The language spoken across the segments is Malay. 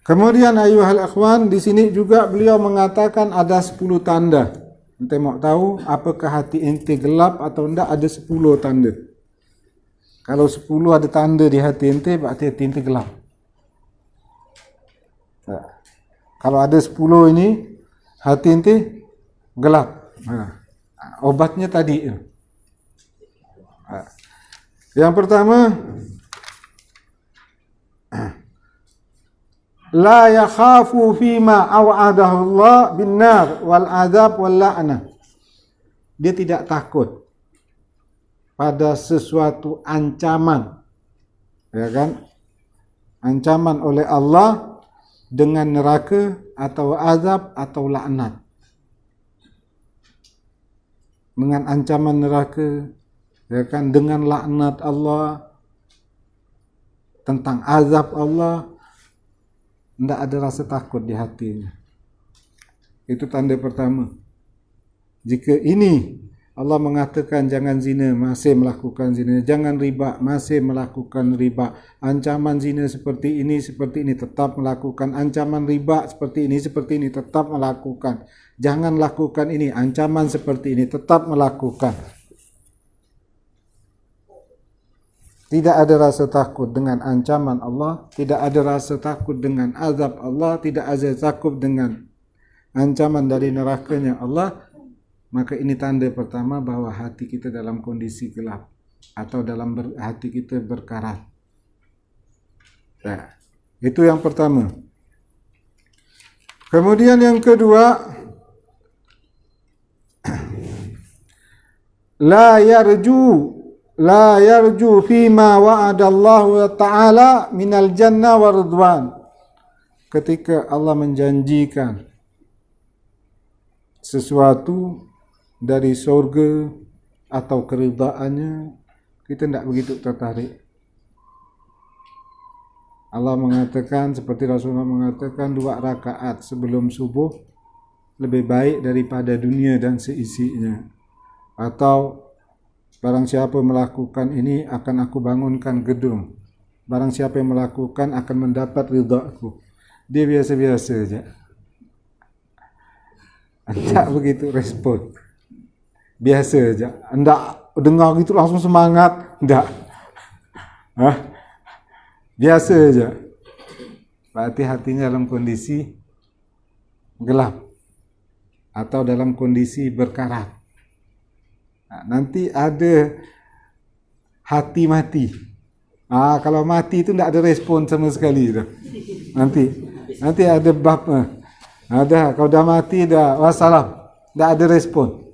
Kemudian ayuhal akhwan, di sini juga beliau mengatakan ada 10 tanda. Ente mau tahu apakah hati ente gelap atau enggak, ada 10 tanda. Kalau 10 ada tanda di hati ente, berarti hati ente gelap. Nah, kalau ada 10 ini, hati ente gelap. Nah, obatnya tadi. Nah, yang pertama, la yakhafu fima aw'adahu Allah bin nar wal azab wal la'nah. Dia tidak takut pada sesuatu ancaman, ya kan? Ancaman oleh Allah dengan neraka atau azab atau laknat. Dengan ancaman neraka, ya kan? Dengan laknat Allah, tentang azab Allah, tidak ada rasa takut di hatinya. Itu tanda pertama. Jika ini Allah mengatakan jangan zina, masih melakukan zina. Jangan riba, masih melakukan riba. Ancaman zina seperti ini, tetap melakukan. Ancaman riba seperti ini, tetap melakukan. Jangan lakukan ini, ancaman seperti ini, tetap melakukan. Tidak ada rasa takut dengan ancaman Allah, tidak ada rasa takut dengan azab Allah, tidak ada takut dengan ancaman dari nerakanya Allah, maka ini tanda pertama bahwa hati kita dalam kondisi gelap atau dalam hati kita berkarat. Ya, itu yang pertama. Kemudian yang kedua, la yarju fima wa'adallahu ta'ala minal jannah wa ridwan. Ketika Allah menjanjikan sesuatu dari surga atau keridhaannya, kita tidak begitu tertarik. Allah mengatakan, seperti Rasulullah mengatakan, 2 rakaat sebelum subuh lebih baik daripada dunia dan seisinya. Atau barang siapa melakukan ini akan aku bangunkan gedung. Barang siapa yang melakukan akan mendapat ridhaku. Dia biasa-biasa saja. Tak begitu respon. Biasa saja. Enggak dengar gitu langsung semangat. Enggak. Biasa saja. Berarti hatinya dalam kondisi gelap. Atau dalam kondisi berkarat. Nah, nanti ada hati mati. Kalau mati itu tidak ada respon sama sekali. Nanti ada bab. Ada, kalau dah mati dah wassalam, tidak ada respon.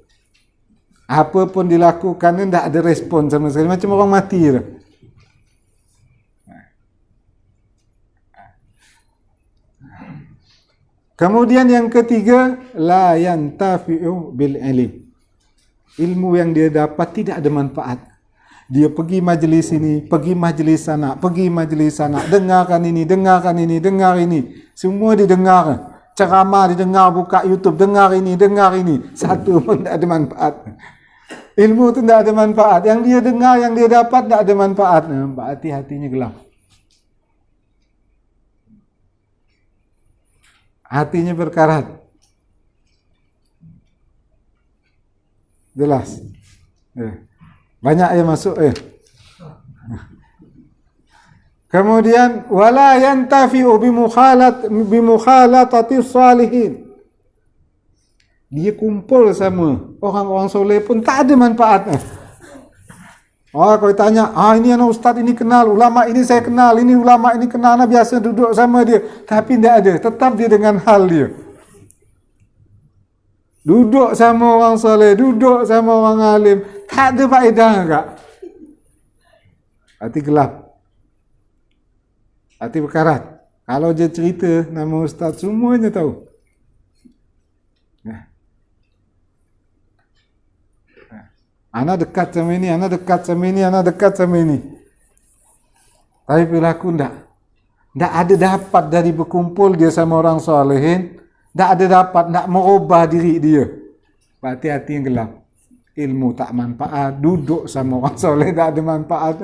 Apa pun dilakukan tidak ada respon sama sekali, macam orang mati. Kemudian yang ketiga, la yantafi'u bil ilm. Ilmu yang dia dapat tidak ada manfaat. Dia pergi majlis ini, pergi majlis sana, dengarkan ini, dengar ini. Semua didengar. Ceramah didengar, buka YouTube, dengar ini. Satu pun tidak ada manfaat. Ilmu itu tidak ada manfaat. Yang dia dengar, yang dia dapat tidak ada manfaat. Berarti hatinya gelap. Hatinya berkarat. Jelas. Banyak yang masuk. Kemudian wala yantafi'u bimukhalatati salihin. Dia kumpul sama orang-orang soleh pun tak ada manfaatnya. Kalau tanya, ini anak ustaz ini kenal, ulama ini saya kenal, ini ulama ini kenal, biasa duduk sama dia, tapi tidak ada, tetap dia dengan hal dia. Duduk sama orang soleh, duduk sama orang alim, tak ada faedah enggak? Hati gelap. Hati berkarat. Kalau dia cerita nama ustaz, semuanya tahu. Anak dekat sama ini, anak dekat sama ini. Tapi perilaku enggak. Tak ada dapat dari berkumpul dia sama orang solehin. Tak ada dapat, tak merubah diri dia. Berarti hati yang gelap. Ilmu tak manfaat. Duduk sama orang soleh tak ada manfaat.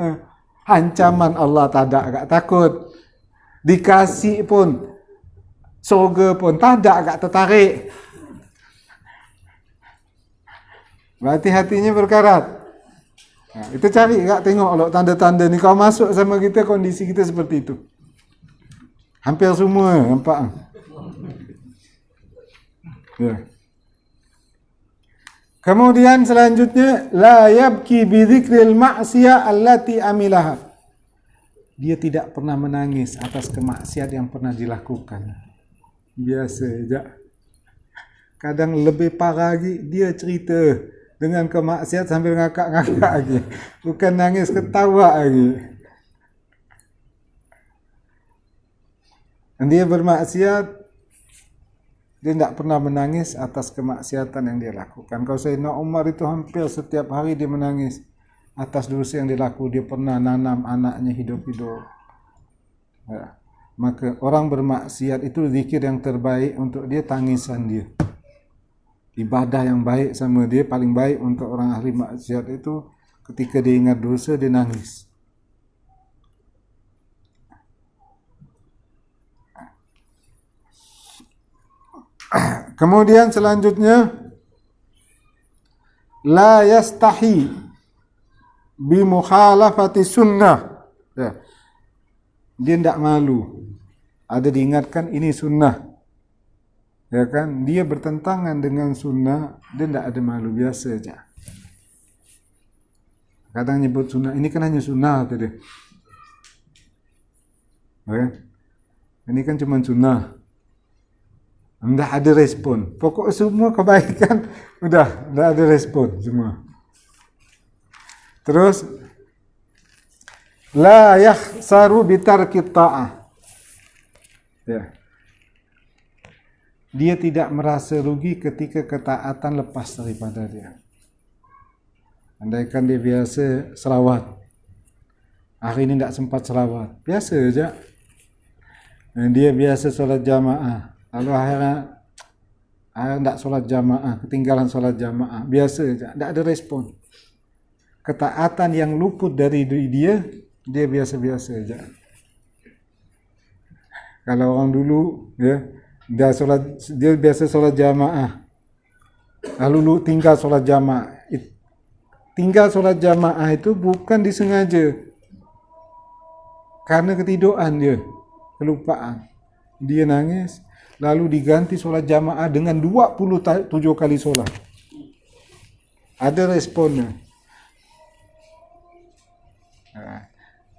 Ancaman Allah tak ada, agak takut. Dikasih pun Surga pun tak tertarik. Berarti hatinya berkarat. Itu cari kak, tengok loh tanda-tanda ni. Kau masuk sama kita, kondisi kita seperti itu. Hampir semua nampak. Ya. Kemudian selanjutnya, la yabki bi dzikril ma'siyah allati amilaha. Dia tidak pernah menangis atas kemaksiat yang pernah dilakukan. Biasa saja. Kadang lebih parah lagi, dia cerita dengan kemaksiat sambil ngakak-ngakak lagi. Bukan nangis, ketawa lagi. Dia bermaksiat, dia tidak pernah menangis atas kemaksiatan yang dia lakukan. Kalau Sayyidina Umar itu hampir setiap hari dia menangis atas dosa yang dilakukan. Dia pernah nanam anaknya hidup-hidup. Ya. Maka orang bermaksiat itu zikir yang terbaik untuk dia, tangisan dia. Ibadah yang baik sama dia, paling baik untuk orang ahli maksiat itu ketika dia ingat dosa, dia nangis. Kemudian selanjutnya, la yastahi bi mukhalafati sunnah. Ya. Dia tidak malu. Ada diingatkan ini sunnah. Ya kan? Dia bertentangan dengan sunnah, dia tidak ada malu, biasa saja. Kadang nyebut sunnah, ini kan hanya sunnah tadi. Ya. Ini kan cuma sunnah. Tidak ada respon. Pokok semua kebaikan, udah, tidak ada respon semua. Terus, la yakhsaru bitarki ta'ah. Ya. Dia tidak merasa rugi ketika ketaatan lepas daripada dia. Andaikan dia biasa selawat, hari ini tidak sempat selawat, biasa saja. Dia biasa solat jamaah, lalu akhirnya tidak solat jamaah, ketinggalan solat jamaah, biasa saja, tidak ada respon. Ketaatan yang luput dari dia biasa-biasa saja. Kalau orang dulu, ya, dia biasa solat jamaah, lalu tinggal solat jamaah. Tinggal solat jamaah itu bukan disengaja, karena ketiduran dia, kelupaan. Dia nangis, lalu diganti solat jamaah dengan 27 kali solat. Ada responnya.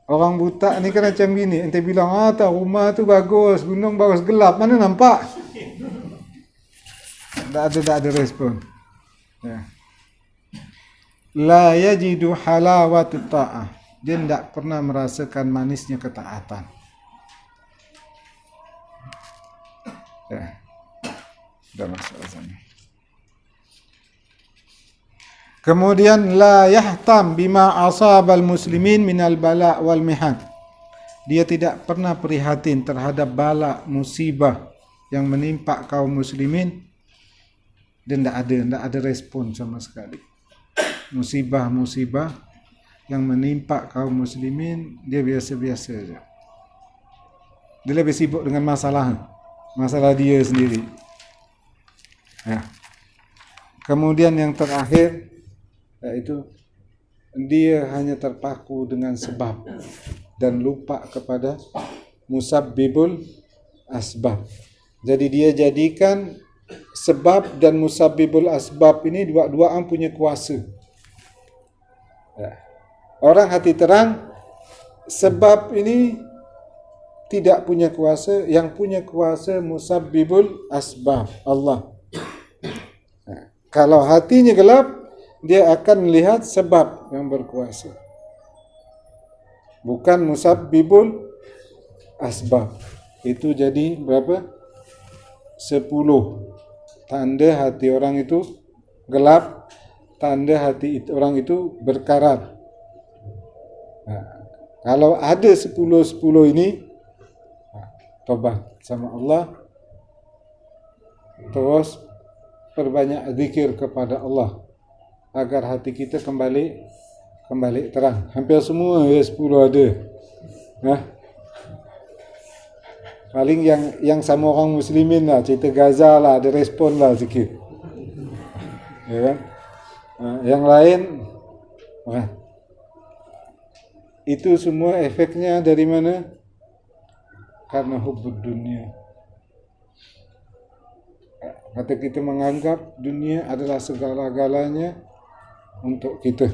Orang buta ni kan macam gini, ente bilang, tak, rumah tu bagus, gunung bagus, gelap, mana nampak? Tak ada respon. Ya. La yajidu halawatu ta'ah. Dia tidak pernah merasakan manisnya ketaatan. Ya. Sudah masuk azan. Kemudian la yahtam bima asabal muslimin minal bala wal mihan. Dia tidak pernah prihatin terhadap bala, musibah yang menimpa kaum muslimin, dan tidak ada respon sama sekali. Musibah-musibah yang menimpa kaum muslimin, dia biasa-biasa saja. Dia lebih sibuk dengan masalah dia sendiri. Ya. Kemudian yang terakhir, yaitu dia hanya terpaku dengan sebab dan lupa kepada musabbibul asbab. Jadi dia jadikan sebab dan musabbibul asbab ini dua-duaan punya kuasa. Orang hati terang, sebab ini tidak punya kuasa, yang punya kuasa musabbibul asbab, Allah. Kalau hatinya gelap, dia akan melihat sebab yang berkuasa, bukan musabbibul asbab. Itu jadi berapa? 10 tanda hati orang itu gelap, tanda hati orang itu berkarat. Kalau ada 10 ini, tobat sama Allah, terus perbanyak zikir kepada Allah, agar hati kita kembali terang. Hampir semua 10 ada. Paling yang sama orang muslimin lah, cerita Gaza lah, ada respon lah sikit. Ya kan? Yang lain, itu semua efeknya dari mana? Karena hubbud dunia. Kata kita menganggap dunia adalah segala-galanya untuk kita.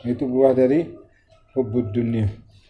Itu buah dari hubbud dunia.